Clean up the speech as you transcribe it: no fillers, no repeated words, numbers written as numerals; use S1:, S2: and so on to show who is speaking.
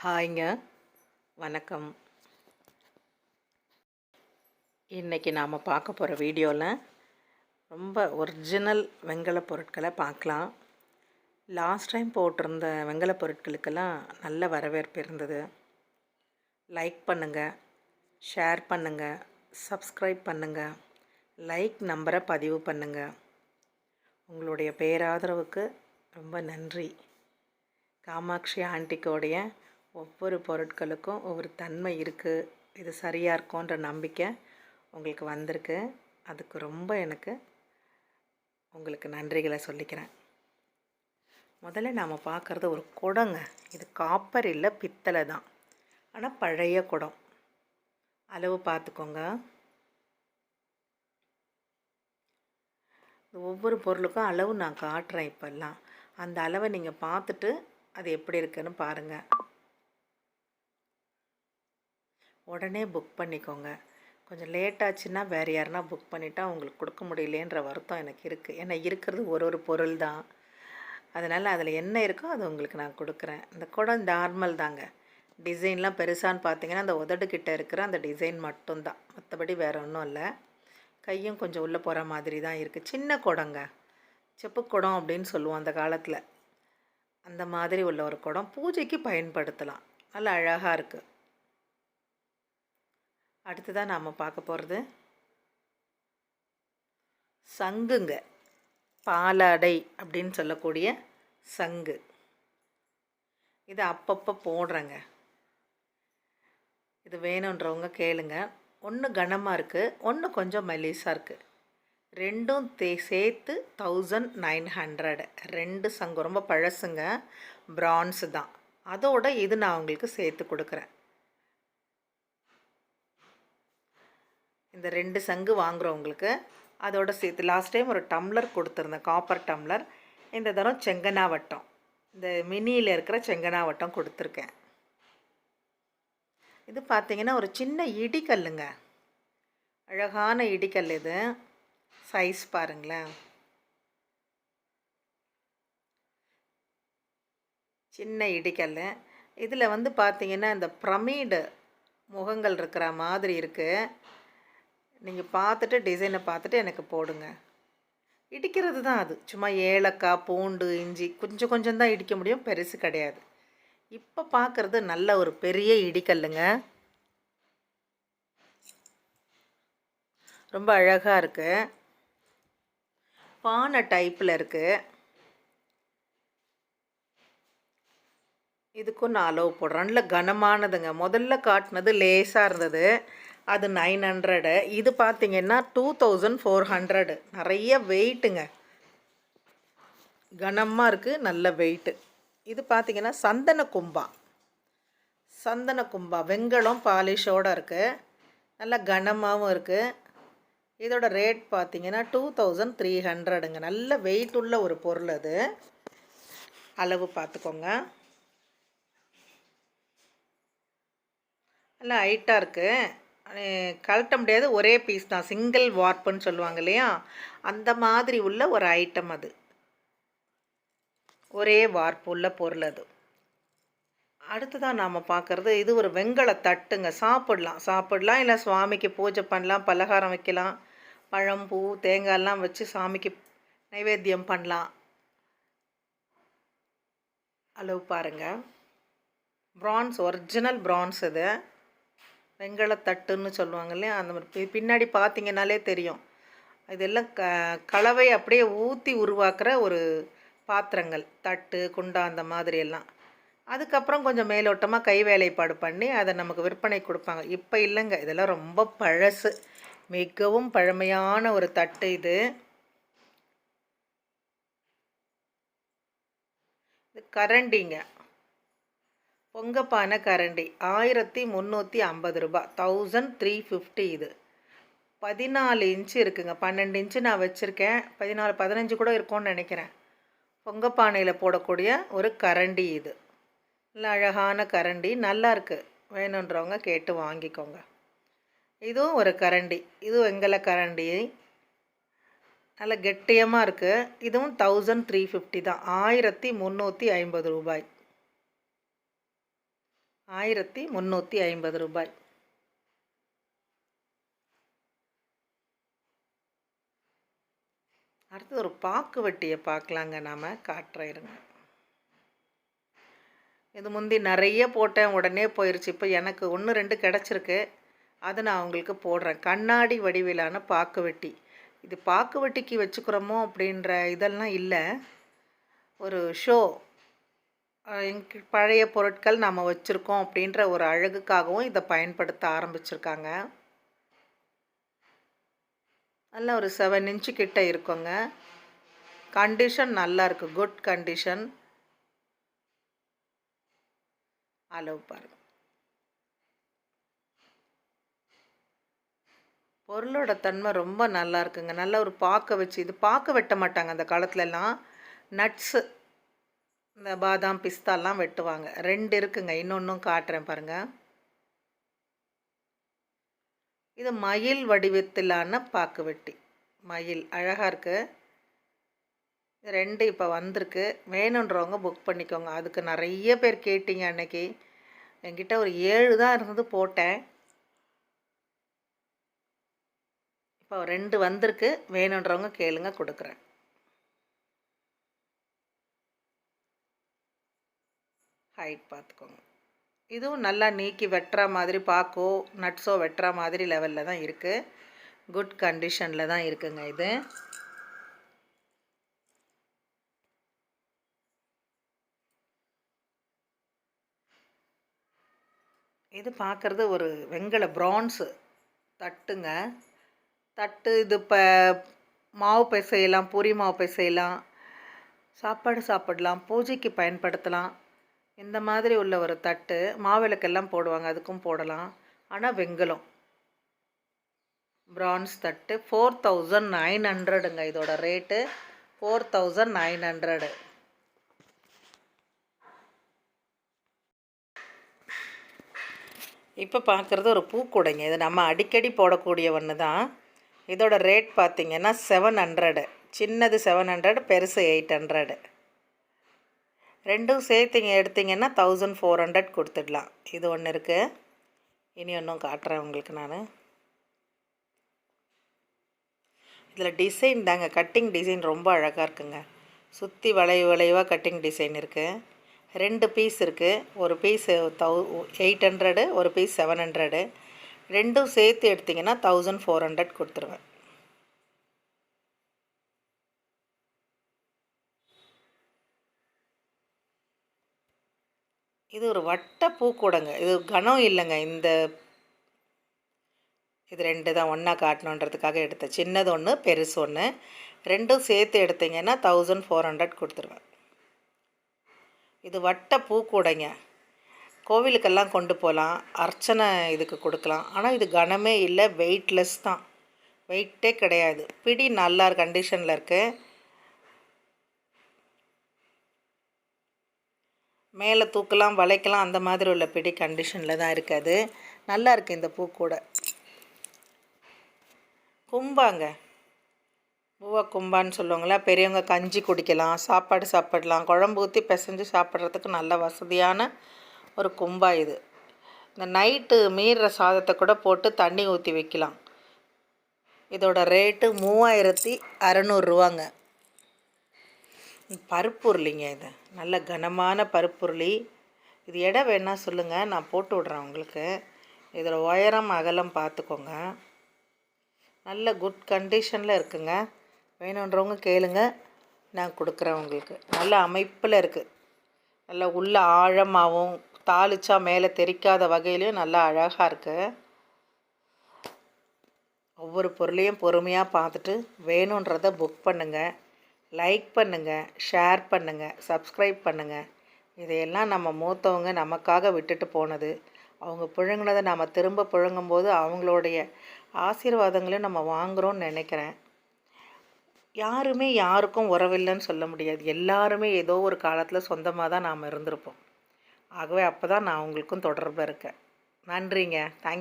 S1: ஹாய்ங்க, வணக்கம். இன்றைக்கி நாம் பார்க்க போகிற வீடியோவில் ரொம்ப ஒரிஜினல் வெண்கல பொருட்களை பார்க்கலாம். லாஸ்ட் டைம் போட்டிருந்த வெண்கல பொருட்களுக்கெல்லாம் நல்ல வரவேற்பு இருந்தது. லைக் பண்ணுங்கள், ஷேர் பண்ணுங்கள், சப்ஸ்கிரைப் பண்ணுங்கள், லைக் நம்பரை பதிவு பண்ணுங்கள். உங்களுடைய பேராதரவுக்கு ரொம்ப நன்றி. காமாட்சி ஆண்டிக்கோடைய ஒவ்வொரு பொருட்களுக்கும் ஒவ்வொரு தன்மை இருக்குது, இது சரியாக இருக்கும்ன்ற நம்பிக்கை உங்களுக்கு வந்திருக்கு. அதுக்கு ரொம்ப எனக்கு உங்களுக்கு நன்றிகளை சொல்லிக்கிறேன். முதல்ல நாம் பார்க்குறது ஒரு குடங்க. இது காப்பர் இல்லை, பித்தளை தான், ஆனால் பழைய குடம். அளவு பார்த்துக்கோங்க. ஒவ்வொரு பொருளுக்கும் அளவு நான் காட்டுறேன். இப்போல்லாம் அந்த அளவை நீங்கள் பார்த்துட்டு அது எப்படி இருக்குன்னு பாருங்கள். உடனே புக் பண்ணிக்கோங்க. கொஞ்சம் லேட் ஆச்சுன்னா வேறு யாருன்னா புக் பண்ணிட்டா உங்களுக்கு கொடுக்க முடியலேன்ற வருத்தம் எனக்கு இருக்குது. ஏன்னா இருக்கிறது ஒரு பொருள் தான். அதனால் அதில் என்ன இருக்கோ அது உங்களுக்கு நான் கொடுக்குறேன். இந்த குடம் நார்மல் தாங்க. டிசைன்லாம் பெருசான்னு பார்த்தீங்கன்னா அந்த உதடுக்கிட்ட இருக்கிற அந்த டிசைன் மட்டும்தான், மற்றபடி வேறு ஒன்றும் இல்லை. கையும் கொஞ்சம் உள்ளே போகிற மாதிரி தான் இருக்குது. சின்ன குடங்க, செப்பு குடம் அப்படின்னு சொல்லுவோம் அந்த காலத்தில். அந்த மாதிரி உள்ள ஒரு குடம் பூஜைக்கு பயன்படுத்தலாம். நல்லா அழகாக இருக்குது. அடுத்ததான் நாம் பார்க்க போகிறது சங்குங்க. பாலாடை அப்படின்னு சொல்லக்கூடிய சங்கு. இது அப்பப்போ போடுறேங்க. இது வேணுன்றவங்க கேளுங்க. ஒன்று கனமாக இருக்குது, ஒன்று கொஞ்சம் மெலிசாக இருக்குது. ரெண்டும் சேர்த்து 1900. ரெண்டு சங்கு ரொம்ப பழசுங்க, பிரான்ஸு தான். அதோட இது நான் உங்களுக்கு சேர்த்து கொடுக்குறேன். இந்த 2 சங்கு வாங்குகிறவங்களுக்கு அதோட சேர்த்து லாஸ்ட் டைம் ஒரு டம்ளர் கொடுத்துருந்தேன், காப்பர் டம்ளர். இந்த தரம் செங்கனாவட்டம், இந்த மினியில் இருக்கிற செங்கனாவட்டம் கொடுத்துருக்கேன். இது பார்த்திங்கன்னா ஒரு சின்ன இடிக்கல்லுங்க, அழகான இடிக்கல். இது சைஸ் பாருங்களேன், சின்ன இடிக்கல். இதில் வந்து பார்த்திங்கன்னா இந்த பிரமிடு முகங்கள் இருக்கிற மாதிரி இருக்குது. நீங்கள் பார்த்துட்டு டிசைனை பார்த்துட்டு எனக்கு போடுங்க. இடிக்கிறது தான் அது, சும்மா ஏலக்காய், பூண்டு, இஞ்சி கொஞ்சம் கொஞ்சம் தான் இடிக்க முடியும், பெருசு கிடையாது. இப்போ பார்க்குறது நல்ல ஒரு பெரிய இடிக்கல்லுங்க, ரொம்ப அழகாக இருக்குது. பானை டைப்பில் இருக்குது. இதுக்கும் நான் அளவு போடுறேன். நல்ல கனமானதுங்க. முதல்ல காட்டினது லேசாக இருந்தது, அது 900. இது பார்த்திங்கன்னா 2400. நிறைய வெயிட்டுங்க, கனமாக இருக்குது, நல்ல வெயிட்டு. இது பார்த்திங்கன்னா சந்தன கும்பா வெண்கலம் பாலிஷோடு இருக்குது, நல்ல கனமாகவும் இருக்குது. இதோட ரேட் பார்த்திங்கன்னா 2300ங்க. நல்ல வெயிட் உள்ள ஒரு பொருள் அது. அளவு பார்த்துக்கோங்க. நல்லா ஹைட்டாக இருக்குது, கழட்ட முடியாது, ஒரே பீஸ் தான், சிங்கிள் வார்ப்புன்னு சொல்லுவாங்க இல்லையா, அந்த மாதிரி உள்ள ஒரு ஐட்டம் அது. ஒரே வார்ப்பு உள்ள பொருள் அது. அடுத்ததான் நாம் பார்க்குறது இது ஒரு வெண்கல தட்டுங்க. சாப்பிடலாம், இல்லை சுவாமிக்கு பூஜை பண்ணலாம், பலகாரம் வைக்கலாம், பழம், பூ, தேங்காயெல்லாம் வச்சு சாமிக்கு நைவேத்தியம் பண்ணலாம். அளவு பாருங்கள். France, original France. இது வெண்கலத்தட்டுன்னு சொல்லுவாங்க இல்லையா, அந்த மாதிரி பின்னாடி பார்த்தீங்கன்னாலே தெரியும். இதெல்லாம் கலவை அப்படியே ஊற்றி உருவாக்குற ஒரு பாத்திரங்கள், தட்டு, குண்டா, அந்த மாதிரி எல்லாம். அதுக்கப்புறம் கொஞ்சம் மேலோட்டமாக கை வேலைப்பாடு பண்ணி அதை நமக்கு விற்பனை கொடுப்பாங்க. இப்போ இல்லைங்க, இதெல்லாம் ரொம்ப பழசு, மிகவும் பழமையான ஒரு தட்டு இது. இது கரண்டிங்க, பொங்கப்பானை கரண்டி. 1350 ரூபாய், 1350. இது 14 இன்ச்சு இருக்குங்க. 12 இன்ச்சு நான் வச்சுருக்கேன், 14 15 கூட இருக்கும்னு நினைக்கிறேன். பொங்கப்பானையில் போடக்கூடிய ஒரு கரண்டி இது. நல்ல அழகான கரண்டி, நல்லா இருக்குது. வேணுன்றவங்க கேட்டு வாங்கிக்கோங்க. இதுவும் ஒரு கரண்டி, இது வெண்கல கரண்டி, நல்ல கெட்டியமாக இருக்குது. இதுவும் 1350 தான், 1350 ரூபாய். 1350 ரூபாய். அடுத்து ஒரு பாக்கு வெட்டியை பார்க்கலாங்க. நாம் காட்டுறேன் இருங்க. இது முந்தி நிறைய போட்டேன், உடனே போயிடுச்சு. இப்போ எனக்கு 1 2 கிடச்சிருக்கு. அதை நான் உங்களுக்கு போடுறேன். கண்ணாடி வடிவிலான பாக்கு வெட்டி. இது பாக்கு வெட்டிக்கு வச்சுக்கிறோமோ அப்படின்ற இதெல்லாம் இல்லை. ஒரு ஷோ, பழைய பொருட்கள் நம்ம வச்சுருக்கோம் அப்படின்ற ஒரு அழகுக்காகவும் இதை பயன்படுத்த ஆரம்பிச்சிருக்காங்க. நல்லா ஒரு 7 இன்ச்சு கிட்ட இருக்குங்க. கண்டிஷன் நல்லா இருக்குது, குட் கண்டிஷன். அளவு பாருங்கள். பொருளோட தன்மை ரொம்ப நல்லா இருக்குங்க. நல்ல ஒரு பாக்க வச்சு, இது பாக்க வெட்ட மாட்டாங்க அந்த காலத்துலலாம். நட்ஸு, இந்த பாதாம் பிஸ்தாலாம் வெட்டுவாங்க. 2 இருக்குங்க. இன்னொன்றும் காட்டுறேன் பாருங்கள். இது மயில் வடிவத்திலான பாக்கு வெட்டி. மயில் அழகாக இருக்குது. 2 இப்போ வந்திருக்கு. வேணுன்றவங்க புக் பண்ணிக்கோங்க. அதுக்கு நிறைய பேர் கேட்டிங்க அன்னைக்கு. என்கிட்ட ஒரு 7 தான் இருந்தது, போட்டேன். இப்போ 2 வந்திருக்கு. வேணுன்றவங்க கேளுங்க, கொடுக்குறேன். ஹைட் பார்த்துக்கோங்க. இதுவும் நல்லா நீக்கி வெட்டுற மாதிரி, பாக்கோ நட்ஸோ வெட்டுற மாதிரி லெவலில் தான் இருக்குது. குட் கண்டிஷனில் தான் இருக்குங்க. இது இது பார்க்குறது ஒரு வெண்கல பிரான்ஸு தட்டுங்க. தட்டு இது இப்போ மாவு பிசையலாம், பூரி மாவு பிசையலாம், சாப்பாடு சாப்பிடலாம், பூஜைக்கு பயன்படுத்தலாம். இந்த மாதிரி உள்ள ஒரு தட்டு. மாவிளக்கெல்லாம் போடுவாங்க, அதுக்கும் போடலாம். ஆனால் வெண்கலம் பிரான்ஸ் தட்டு. 4900ங்க இதோட ரேட்டு. 4900. இப்போ பார்க்குறது ஒரு பூக்கூடைங்க. இது நம்ம அடிக்கடி போடக்கூடிய ஒன்று தான். இதோட ரேட் பார்த்திங்கன்னா 700. சின்னது 700, பெருசு 800. ரெண்டும் சேர்த்திங்க எடுத்திங்கன்னா 1400 கொடுத்துடலாம். இது ஒன்று இருக்குது. இனி ஒன்றும் காட்டுறேன் உங்களுக்கு நான். இதில் டிசைன் தாங்க, கட்டிங் டிசைன் ரொம்ப அழகாக இருக்குங்க. சுற்றி வளைவாக கட்டிங் டிசைன் இருக்குது. 2 பீஸ் இருக்குது. ஒரு பீஸ் 800, ஒரு பீஸ் 700. ரெண்டும் சேர்த்து எடுத்திங்கன்னா 1400 கொடுத்துருவேன். இது ஒரு வட்ட பூக்கூடைங்க. இது கனம் இல்லைங்க. இது 2 தான் ஒன்றா காட்டணுன்றதுக்காக எடுத்தேன். சின்னது ஒன்று, பெருசு ஒன்று. ரெண்டும் சேர்த்து எடுத்திங்கன்னா 1400 கொடுத்துருவேன். இது வட்ட பூக்கூடைங்க. கோவிலுக்கெல்லாம் கொண்டு போகலாம், அர்ச்சனை இதுக்கு கொடுக்கலாம். ஆனால் இது கனமே இல்லை, வெயிட்லெஸ் தான். வெயிட்டே கிடையாது. பிடி நல்லா கண்டிஷனில் இருக்குது. மேலே தூக்கலாம், வளைக்கலாம், அந்த மாதிரி உள்ள பிடி கண்டிஷனில் தான் இருக்காது. நல்லா இருக்குது இந்த பூக்கூடை. கும்பாங்க, பூவா கும்பான்னு சொல்லுவாங்களா. பெரியவங்க கஞ்சி குடிக்கலாம், சாப்பாடு சாப்பிடலாம், குழம்பு ஊற்றி பிசைஞ்சு சாப்பிட்றதுக்கு நல்ல வசதியான ஒரு கும்பா இது. இந்த நைட்டு மீறுற சாதத்தை கூட போட்டு தண்ணி ஊற்றி வைக்கலாம். இதோட ரேட்டு 3600 பருப்புருளிங்க. இது நல்ல கனமான பருப்புருளி. இது எடை வேணால் சொல்லுங்கள், நான் போட்டு விட்றேன் உங்களுக்கு. இதோட உயரம் அகலம் பார்த்துக்கோங்க. நல்ல குட் கண்டிஷனில் இருக்குங்க. வேணுன்றவங்க கேளுங்க, நான் கொடுக்குறேன் உங்களுக்கு. நல்ல அமைப்பில் இருக்குது. நல்லா உள்ள ஆழமாகவும், தாளிச்சா மேலே தெரிக்காத வகையிலையும் நல்லா அழகாக இருக்குது. ஒவ்வொரு பொருளையும் பொறுமையாக பார்த்துட்டு வேணுன்றதை புக் பண்ணுங்கள். லைக் பண்ணுங்கள், ஷேர் பண்ணுங்கள், சப்ஸ்கிரைப் பண்ணுங்கள். இதையெல்லாம் நம்ம மூத்தவங்க நமக்காக விட்டுட்டு போனது. அவங்க புழுங்கினதை நம்ம திரும்ப புழுங்கும்போது அவங்களுடைய ஆசீர்வாதங்களையும் நம்ம வாங்குகிறோன்னு நினைக்கிறேன். யாருமே யாருக்கும் உறவில்லைன்னு சொல்ல முடியாது. எல்லாருமே ஏதோ ஒரு காலத்தில் சொந்தமாக தான் நாம் இருந்திருப்போம். ஆகவே அப்போ தான் நான் உங்களுக்கும் தொடர்பு இருக்கேன். நன்றிங்க. தேங்க்யூ.